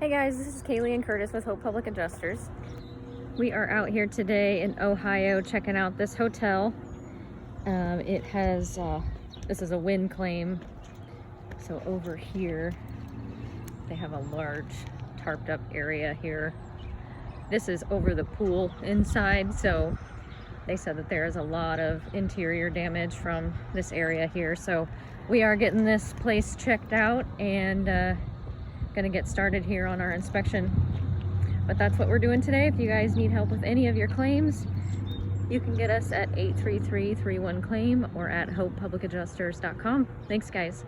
Hey guys, this is Kaylee and Curtis with Hope Public Adjusters. We are out here today in Ohio checking out this hotel. It has, this is a wind claim. So over here, they have a large tarped up area here. This is over the pool inside, so they said that there is a lot of interior damage from this area here. So we are getting this place checked out and gonna get started here on our inspection. But that's what we're doing today. If you guys need help with any of your claims, you can get us at 833-31-CLAIM or at hopepublicadjusters.com. Thanks guys.